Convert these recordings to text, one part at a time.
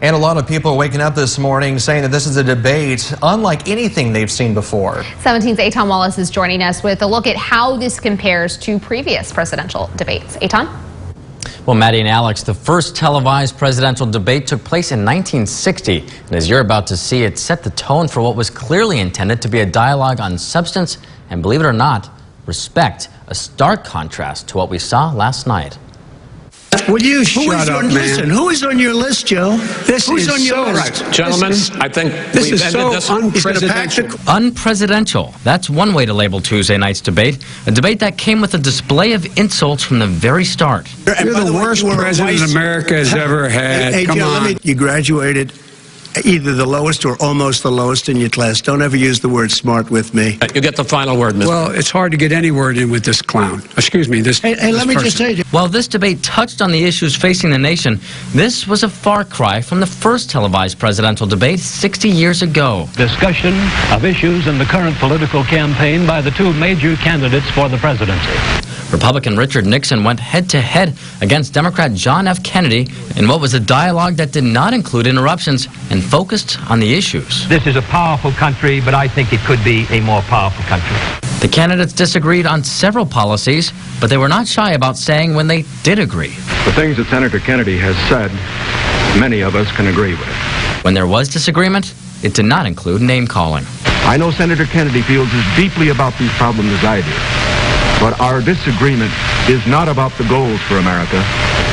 And a lot of people are waking up this morning saying that this is a debate unlike anything they've seen before. 17's Eitan Wallace is joining us with a look at how this compares to previous presidential debates. Eitan? Well, Maddie and Alex, the first televised presidential debate took place in 1960. And as you're about to see, it set the tone for what was clearly intended to be a dialogue on substance and, believe it or not, respect, a stark contrast to what we saw last night. Will you shut up, man? Listen, who is on your list, Joe? Who's on your list? Right. Gentlemen, I think this is so unprecedented. Unpresidential. That's one way to label Tuesday night's debate. A debate that came with a display of insults from the very start. You're the worst president America has ever had. Hey, Come Joe, on. you graduated either the lowest or almost the lowest in your class. Don't ever use the word smart with me. You get the final word, Mr. Well, it's hard to get any word in with this clown. Excuse me, this Hey, let me just say, While this debate touched on the issues facing the nation, this was a far cry from the first televised presidential debate 60 years ago. Discussion of issues in the current political campaign by the two major candidates for the presidency. Republican Richard Nixon went head-to-head against Democrat John F. Kennedy in what was a dialogue that did not include interruptions and focused on the issues. This is a powerful country, but I think it could be a more powerful country. The candidates disagreed on several policies, but they were not shy about saying when they did agree. The things that Senator Kennedy has said, many of us can agree with. When there was disagreement, it did not include name-calling. I know Senator Kennedy feels as deeply about these problems as I do. But our disagreement is not about the goals for America,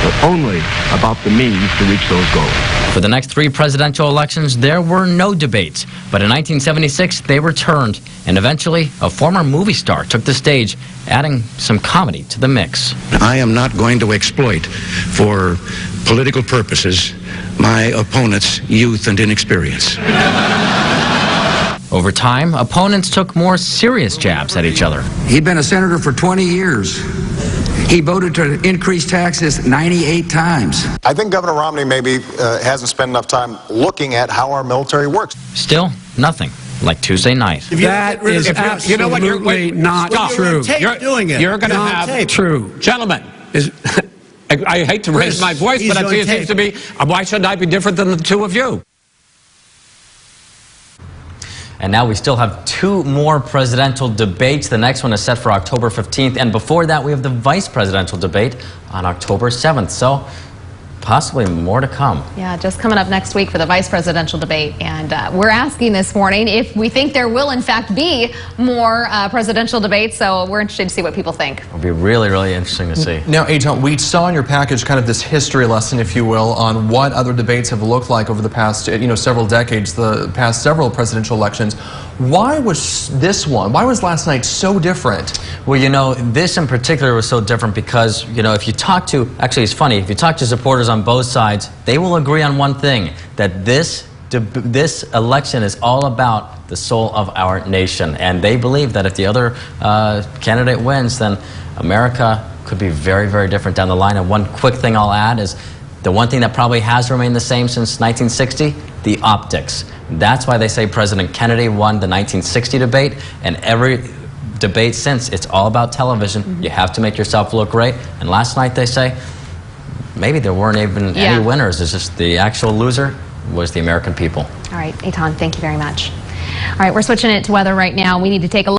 but only about the means to reach those goals. For the next three presidential elections, there were no debates. But in 1976, they returned. And eventually, a former movie star took the stage, adding some comedy to the mix. I am not going to exploit, for political purposes, my opponent's youth and inexperience. Over time, opponents took more serious jabs at each other. He'd been a senator for 20 years. He voted to increase taxes 98 times. I think Governor Romney maybe hasn't spent enough time looking at how our military works. Still, nothing like Tuesday night. That is absolutely not true. You're doing it. You're going to have true. Gentlemen. I hate to raise my voice, but it seems to me, why shouldn't I be different than the two of you? And now we still have two more presidential debates. The next one is set for October 15th. And before that, we have the vice presidential debate on October 7th. So possibly more to come. Yeah, just coming up next week for the vice presidential debate. And we're asking this morning if we think there will, in fact, be more presidential debates. So we're interested to see what people think. It'll be really, really interesting to see. Now, Eitan, we saw in your package kind of this history lesson, if you will, on what other debates have looked like over the past, several decades, the past several presidential elections. Why was this one, why was last night so different? Well, this in particular was so different because, if you talk to, actually it's funny, if you talk to supporters on both sides, they will agree on one thing, that this election is all about the soul of our nation. And they believe that if the other candidate wins, then America could be very, very different down the line. And one quick thing I'll add is the one thing that probably has remained the same since 1960, the optics. That's why they say President Kennedy won the 1960 debate, and every debate since, it's all about television. You have to make yourself look great. And last night they say, maybe there weren't even any winners. It's just the actual loser was the American people. All right, Eitan, thank you very much. All right, we're switching it to weather right now. We need to take a look.